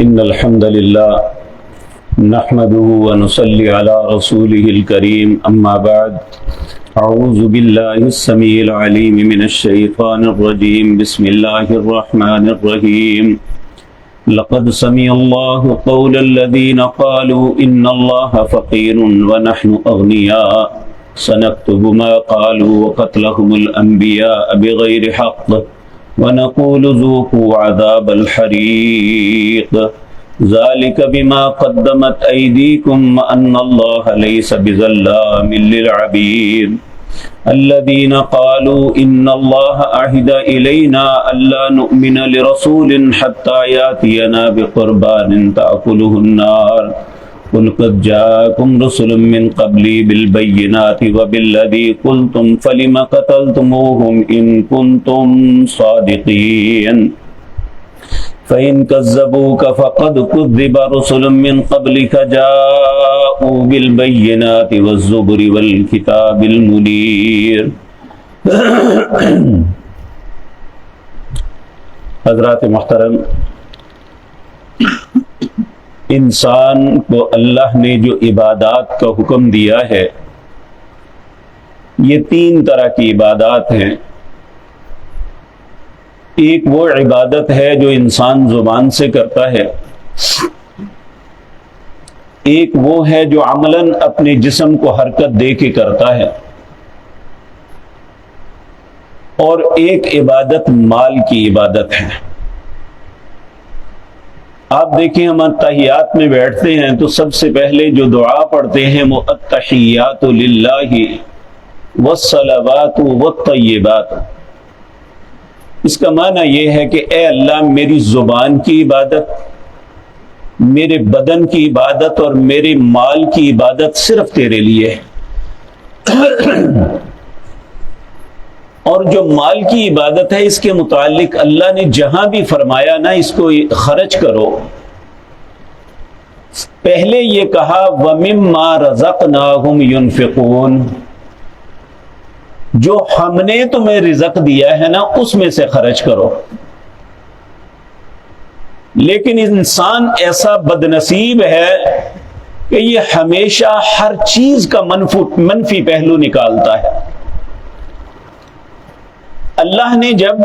إن الحمد لله نحمده ونصلي على رسوله الكريم أما بعد أعوذ بالله السميع العليم من الشيطان الرجيم بسم الله الرحمن الرحيم لقد سمع الله قول الذين قالوا إن الله فقير ونحن أغنياء سنكتب ما قالوا وقتلهم الأنبياء بغير حق ونقول ذوقوا عذاب الحريق ذلك بما قدمت أيديكم وأن الله ليس بظلام للعبيد الذين قالوا إن الله عهد إلينا ألا نؤمن لرسول حتى يأتينا بقربان تأكله النار قل قد جاءكم رسل من قبلي بالبينات وبالذي قلتم فلم قتلتموهم إن كنتم صادقين فإن كذبوك فقد كذب رسل من قبلك جاءوا بالبينات والزبر والكتاب المنير. حضرات محترم، انسان کو اللہ نے جو عبادات کا حکم دیا ہے یہ تین طرح کی عبادات ہیں. ایک وہ عبادت ہے جو انسان زبان سے کرتا ہے، ایک وہ ہے جو عملاً اپنے جسم کو حرکت دے کے کرتا ہے، اور ایک عبادت مال کی عبادت ہے. آپ دیکھیں ہم تحیات میں بیٹھتے ہیں تو سب سے پہلے جو دعا پڑھتے ہیں وہ التحیات للہ والصلوات والطیبات. اس کا معنی یہ ہے کہ اے اللہ میری زبان کی عبادت، میرے بدن کی عبادت اور میرے مال کی عبادت صرف تیرے لیے ہے، اور جو مال کی عبادت ہے اس کے متعلق اللہ نے جہاں بھی فرمایا نا اس کو خرچ کرو، پہلے یہ کہا وَمِمَّا رَزَقْنَاهُمْ يُنْفِقُونَ، جو ہم نے تمہیں رزق دیا ہے نا اس میں سے خرچ کرو. لیکن انسان ایسا بدنصیب ہے کہ یہ ہمیشہ ہر چیز کا منفی پہلو نکالتا ہے. اللہ نے جب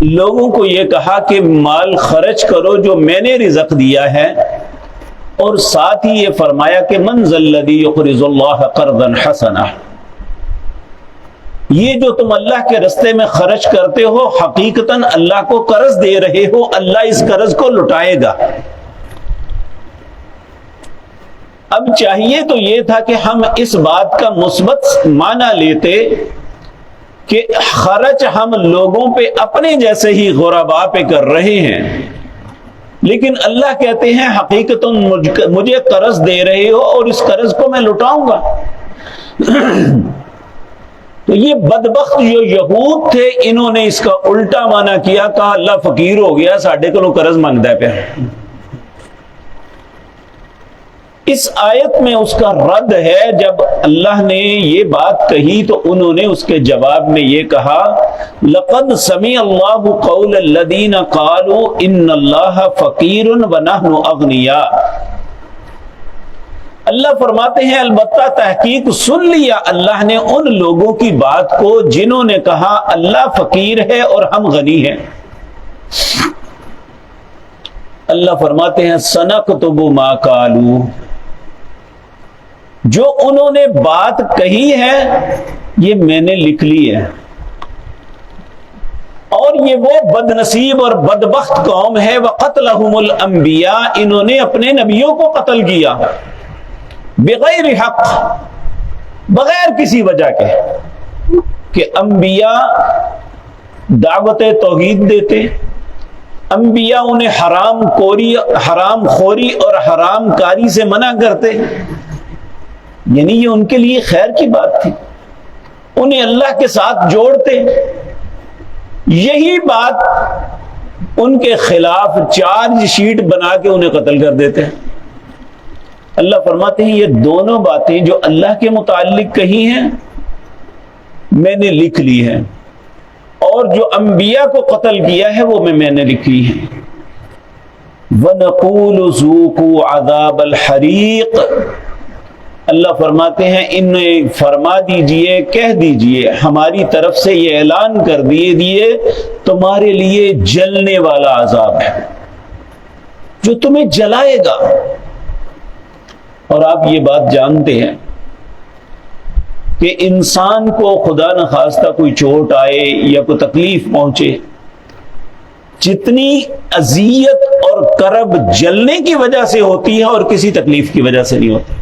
لوگوں کو یہ کہا کہ مال خرچ کرو جو میں نے رزق دیا ہے، اور ساتھ ہی یہ فرمایا کہ من ذا الذی یقرض اللہ قرضا حسنا، یہ جو تم اللہ کے رستے میں خرچ کرتے ہو حقیقتاً اللہ کو قرض دے رہے ہو، اللہ اس قرض کو لٹائے گا. اب چاہیے تو یہ تھا کہ ہم اس بات کا مثبت معنی لیتے کہ خرچ ہم لوگوں پہ اپنے جیسے ہی غرباء پہ کر رہے ہیں، لیکن اللہ کہتے ہیں حقیقتاً مجھے قرض دے رہے ہو اور اس قرض کو میں لٹاؤں گا. تو یہ بدبخت جو یہود تھے انہوں نے اس کا الٹا معنی کیا، کہا اللہ فقیر ہو گیا ساڈے کو قرض مانگدا ہے پیا. اس آیت میں اس کا رد ہے. جب اللہ نے یہ بات کہی تو انہوں نے اس کے جواب میں یہ کہا لقد سمع اللہ قول الذین قالوا ان اللہ فقیر ونحن اغنیاء. اللہ فرماتے ہیں البتہ تحقیق سن لیا اللہ نے ان لوگوں کی بات کو جنہوں نے کہا اللہ فقیر ہے اور ہم غنی ہیں. اللہ فرماتے ہیں سنکتب ما قالوا، جو انہوں نے بات کہی ہے یہ میں نے لکھ لی ہے. اور یہ وہ بدنصیب اور بدبخت قوم ہے وقتلہم الانبیاء، انہوں نے اپنے نبیوں کو قتل کیا بغیر حق، بغیر کسی وجہ کے، کہ انبیاء دعوت توحید دیتے، انبیاء انہیں حرام خوری اور حرام کاری سے منع کرتے، یعنی یہ ان کے لیے خیر کی بات تھی، انہیں اللہ کے ساتھ جوڑتے. یہی بات ان کے خلاف چارج شیٹ بنا کے انہیں قتل کر دیتے ہیں. اللہ فرماتے ہیں یہ دونوں باتیں جو اللہ کے متعلق کہی ہیں میں نے لکھ لی ہیں، اور جو انبیاء کو قتل کیا ہے وہ میں نے لکھی ہے. وَنَقُولُ ذُوقُوا عَذَابَ الْحَرِيقِ، اللہ فرماتے ہیں انہیں فرما دیجئے، کہہ دیجئے، ہماری طرف سے یہ اعلان کر دیے تمہارے لیے جلنے والا عذاب ہے جو تمہیں جلائے گا۔ اور آپ یہ بات جانتے ہیں کہ انسان کو خدا نخواستہ کوئی چوٹ آئے یا کوئی تکلیف پہنچے، جتنی اذیت اور کرب جلنے کی وجہ سے ہوتی ہے اور کسی تکلیف کی وجہ سے نہیں ہوتی۔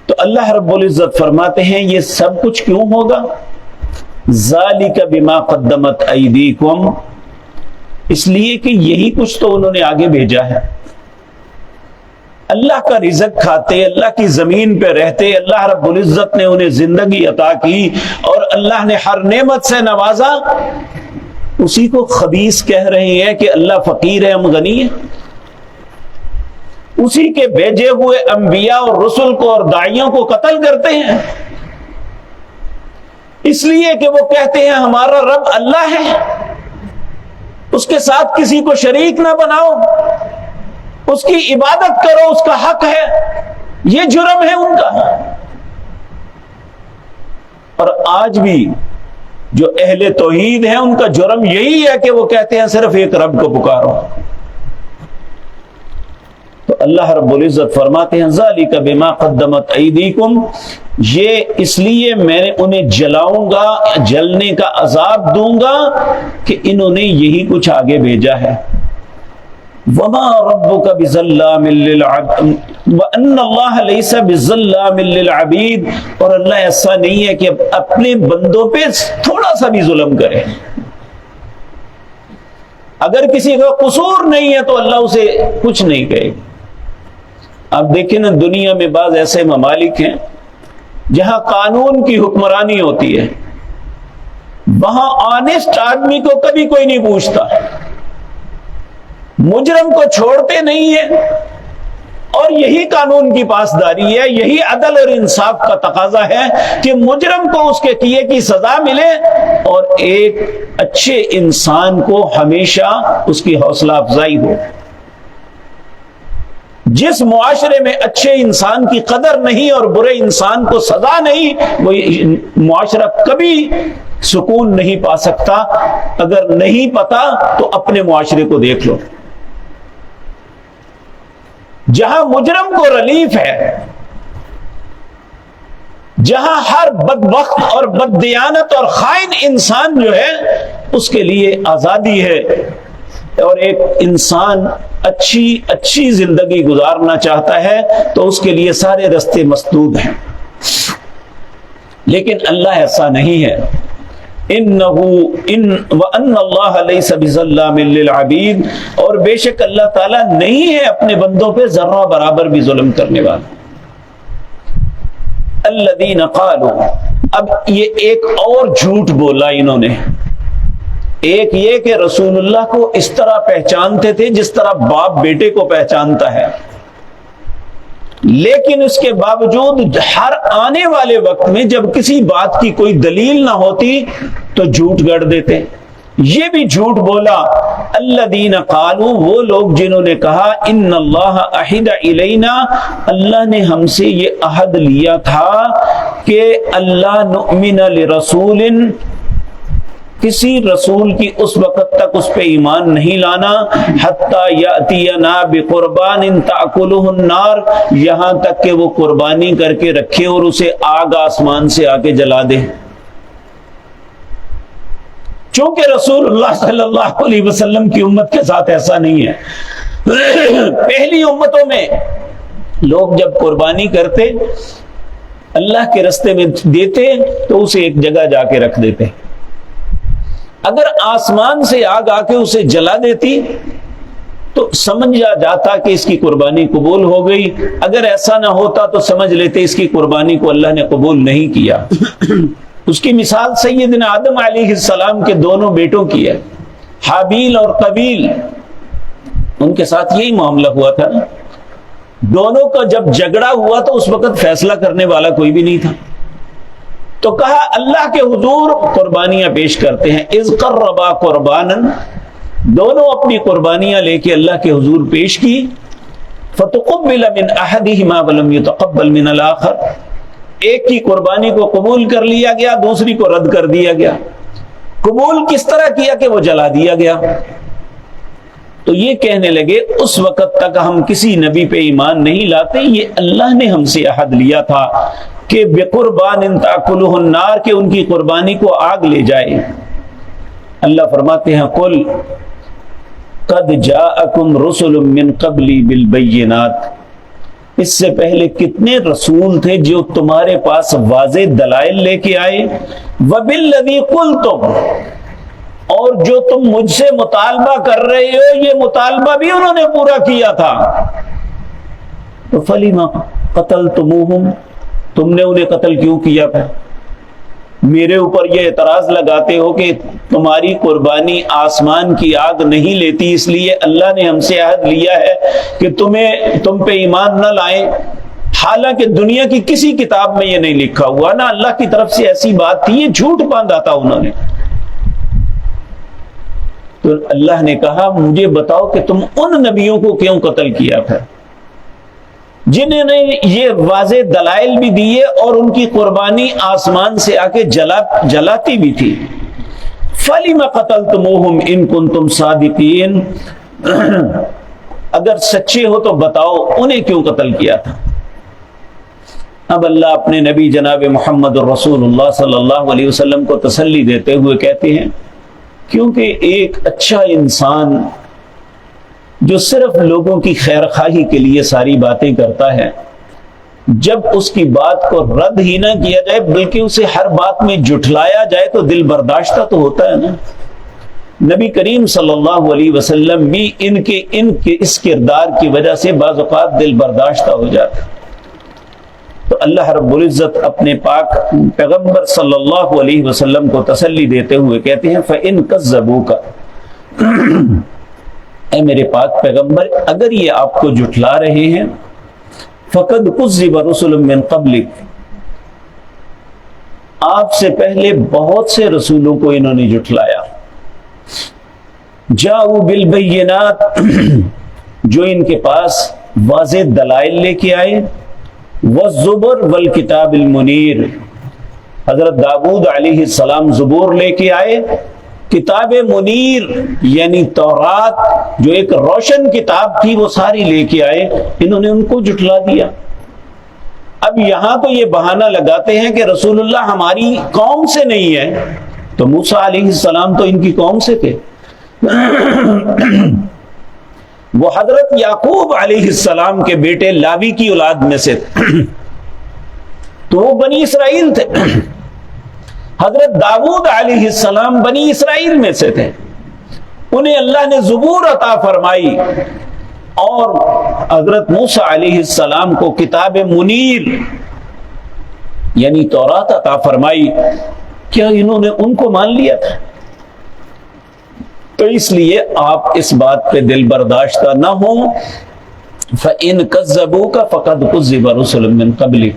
تو اللہ رب العزت فرماتے ہیں یہ سب کچھ کیوں ہوگا؟ ذالک بما قدمت ایدیکم، اس لیے کہ یہی کچھ تو انہوں نے آگے بھیجا ہے۔ اللہ کا رزق کھاتے، اللہ کی زمین پہ رہتے، اللہ رب العزت نے انہیں زندگی عطا کی اور اللہ نے ہر نعمت سے نوازا، اسی کو خبیث کہہ رہے ہیں کہ اللہ فقیر ہے ہم غنی ہیں۔ اسی کے بھیجے ہوئے انبیاء اور رسل کو اور داعیوں کو قتل کرتے ہیں، اس لیے کہ وہ کہتے ہیں ہمارا رب اللہ ہے، اس کے ساتھ کسی کو شریک نہ بناؤ، اس کی عبادت کرو، اس کا حق ہے۔ یہ جرم ہے ان کا۔ اور آج بھی جو اہل توحید ہیں ان کا جرم یہی ہے کہ وہ کہتے ہیں صرف ایک رب کو پکارو۔ تو اللہ رب العزت فرماتے ہیں ذالک بما قدمت ایدیکم، یہ اس لیے میں انہیں جلاؤں گا، جلنے کا عذاب دوں گا کہ انہوں نے یہی کچھ آگے بھیجا ہے۔ وما ربک بظلام للعبید وان اللہ لیس بظلام للعبید، اور اللہ ایسا نہیں ہے کہ اپنے بندوں پہ تھوڑا سا بھی ظلم کرے۔ اگر کسی کا قصور نہیں ہے تو اللہ اسے کچھ نہیں کہے گا۔ آپ دیکھیں نا، دنیا میں بعض ایسے ممالک ہیں جہاں قانون کی حکمرانی ہوتی ہے، وہاں آنےسٹ آدمی کو کبھی کوئی نہیں پوچھتا، مجرم کو چھوڑتے نہیں ہیں، اور یہی قانون کی پاسداری ہے، یہی عدل اور انصاف کا تقاضا ہے کہ مجرم کو اس کے کیے کی سزا ملے اور ایک اچھے انسان کو ہمیشہ اس کی حوصلہ افزائی ہو۔ جس معاشرے میں اچھے انسان کی قدر نہیں اور برے انسان کو سزا نہیں، وہ معاشرہ کبھی سکون نہیں پا سکتا۔ اگر نہیں پتا تو اپنے معاشرے کو دیکھ لو، جہاں مجرم کو ریلیف ہے، جہاں ہر بدبخت اور بددیانت اور خائن انسان جو ہے اس کے لیے آزادی ہے، اور ایک انسان اچھی زندگی گزارنا چاہتا ہے تو اس کے لیے سارے راستے مسدود ہیں۔ لیکن اللہ ایسا نہیں ہے۔ وَأَنَّ اللَّهَ لَيْسَ بِظَلَّامٍ لِّلْعَبِيدِ، اور بے شک اللہ تعالیٰ نہیں ہے اپنے بندوں پہ ذرہ برابر بھی ظلم کرنے والا۔ الَّذِينَ قَالُوا، اب یہ ایک اور جھوٹ بولا انہوں نے۔ ایک یہ کہ رسول اللہ کو اس طرح پہچانتے تھے جس طرح باپ بیٹے کو پہچانتا ہے، لیکن اس کے باوجود ہر آنے والے وقت میں جب کسی بات کی کوئی دلیل نہ ہوتی تو جھوٹ گڑ دیتے۔ یہ بھی جھوٹ بولا۔ الذین قالوا، وہ لوگ جنہوں نے کہا ان اللہ عہد الینا، اللہ نے ہم سے یہ عہد لیا تھا کہ اللہ نؤمن لرسول، کسی رسول کی اس وقت تک اس پہ ایمان نہیں لانا، حتی یاتینا بقربان تاکلہ النار، یہاں تک کہ وہ قربانی کر کے رکھے اور اسے آگ آسمان سے آ کے جلا دے۔ چونکہ رسول اللہ صلی اللہ علیہ وسلم کی امت کے ساتھ ایسا نہیں ہے۔ پہلی امتوں میں لوگ جب قربانی کرتے، اللہ کے راستے میں دیتے تو اسے ایک جگہ جا کے رکھ دیتے۔ اگر آسمان سے آگ آ کے اسے جلا دیتی تو سمجھا جاتا کہ اس کی قربانی قبول ہو گئی، اگر ایسا نہ ہوتا تو سمجھ لیتے اس کی قربانی کو اللہ نے قبول نہیں کیا۔ اس کی مثال سیدنا آدم علیہ السلام کے دونوں بیٹوں کی ہے، حابیل اور قابیل، ان کے ساتھ یہی معاملہ ہوا تھا نا۔ دونوں کا جب جھگڑا ہوا تو اس وقت فیصلہ کرنے والا کوئی بھی نہیں تھا، تو کہا اللہ کے حضور قربانیاں پیش کرتے ہیں۔ اذ قربا قربانا، دونوں اپنی قربانیاں لے کے اللہ کے حضور پیش کی. فتقبل من احدہما ولم یتقبل من الاخر. ایک کی قربانی کو قبول کر لیا گیا, دوسری کو رد کر دیا گیا. قبول کس طرح کیا کہ وہ جلا دیا گیا. تو یہ کہنے لگے اس وقت تک ہم کسی نبی پہ ایمان نہیں لاتے, یہ اللہ نے ہم سے عہد لیا تھا کہ بقربان تاکلہ النار, کہ ان کی قربانی کو آگ لے جائے. اللہ فرماتے ہیں قل قد جاءکم رسل من قبلی بالبینات, اس سے پہلے کتنے رسول تھے جو تمہارے پاس واضح دلائل لے کے آئے. وبالذی قلتم, اور جو تم مجھ سے مطالبہ کر رہے ہو یہ مطالبہ بھی انہوں نے پورا کیا تھا. تو فلم قتلتموہم, تم نے انہیں قتل کیوں کیا؟ پھر میرے اوپر یہ اعتراض لگاتے ہو کہ تمہاری قربانی آسمان کی آگ نہیں لیتی, اس لیے اللہ نے ہم سے عہد لیا ہے کہ تم پہ ایمان نہ لائیں. حالانکہ دنیا کی کسی کتاب میں یہ نہیں لکھا ہوا, نہ اللہ کی طرف سے ایسی بات تھی, یہ جھوٹ باندھا تھا انہوں نے. تو اللہ نے کہا مجھے بتاؤ کہ تم ان نبیوں کو کیوں قتل کیا تھا جنہوں نے یہ واضح دلائل بھی دیے اور ان کی قربانی آسمان سے آ کے جلاتی بھی تھی. فَلِمَ قَتَلْتُمُوهُمْ إِن كُنتُمْ صَادِقِينَ, اگر سچے ہو تو بتاؤ انہیں کیوں قتل کیا تھا. اب اللہ اپنے نبی جناب محمد الرسول اللہ صلی اللہ علیہ وسلم کو تسلی دیتے ہوئے کہتے ہیں کیونکہ ایک اچھا انسان جو صرف لوگوں کی خیر خواہی کے لیے ساری باتیں کرتا ہے, جب اس کی بات کو رد ہی نہ کیا جائے بلکہ اسے ہر بات میں جھٹلایا جائے تو دل برداشتہ تو ہوتا ہے نا. نبی کریم صلی اللہ علیہ وسلم بھی ان کے اس کردار کی وجہ سے بعض اوقات دل برداشتہ ہو جاتا. تو اللہ رب العزت اپنے پاک پیغمبر صلی اللہ علیہ وسلم کو تسلی دیتے ہوئے کہتے ہیں فَإِن كَذَّبُوكَ, اے میرے پاک پیغمبر اگر یہ آپ کو جھٹلا رہے ہیں فَقَدْ كُذِّبَ رُسُلٌ مِّن قَبْلِكَ, آپ سے پہلے بہت سے رسولوں کو انہوں نے جھٹلایا. جاؤ بالبینات, جو ان کے پاس واضح دلائل لے کے آئے. والزبر والکتاب المنیر, حضرت داؤد علیہ السلام زبور لے کے آئے, کتاب منیر یعنی تورات جو ایک روشن کتاب تھی وہ ساری لے کے آئے, انہوں نے ان کو جھٹلا دیا. اب یہاں تو یہ بہانہ لگاتے ہیں کہ رسول اللہ ہماری قوم سے نہیں ہے, تو موسیٰ علیہ السلام تو ان کی قوم سے تھے. وہ حضرت یعقوب علیہ السلام کے بیٹے لاوی کی اولاد میں سے تھے, تو وہ بنی اسرائیل تھے. حضرت داؤد علیہ السلام بنی اسرائیل میں سے تھے, انہیں اللہ نے زبور عطا فرمائی, اور حضرت موسیٰ علیہ السلام کو کتاب منیر یعنی تورات عطا فرمائی. کیا انہوں نے ان کو مان لیا تھا؟ تو اس لیے آپ اس بات پہ دل برداشتہ نہ ہوں. فَإِن كَذَّبُوكَ فَقَدْ كُذِّبَ رُسُلٌ مِّن قَبْلِكَ,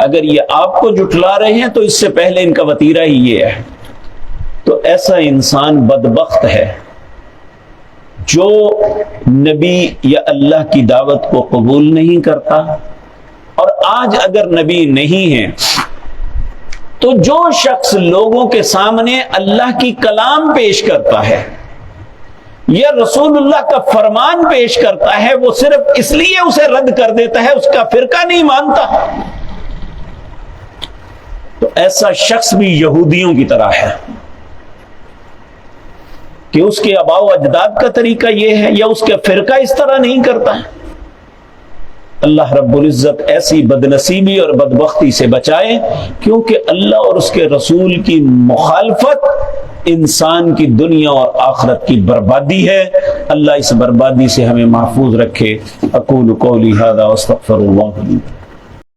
اگر یہ آپ کو جھٹلا رہے ہیں تو اس سے پہلے ان کا وتیرہ ہی یہ ہے. تو ایسا انسان بدبخت ہے جو نبی یا اللہ کی دعوت کو قبول نہیں کرتا. اور آج اگر نبی نہیں ہے تو جو شخص لوگوں کے سامنے اللہ کی کلام پیش کرتا ہے یا رسول اللہ کا فرمان پیش کرتا ہے, وہ صرف اس لیے اسے رد کر دیتا ہے, اس کا فرقہ نہیں مانتا. تو ایسا شخص بھی یہودیوں کی طرح ہے کہ اس کے آباء و اجداد کا طریقہ یہ ہے یا اس کا فرقہ اس طرح نہیں کرتا. اللہ رب العزت ایسی بدنصیبی اور بدبختی سے بچائے, کیونکہ اللہ اور اس کے رسول کی مخالفت انسان کی دنیا اور آخرت کی بربادی ہے. اللہ اس بربادی سے ہمیں محفوظ رکھے. اقول قولی ھذا واستغفر اللہ.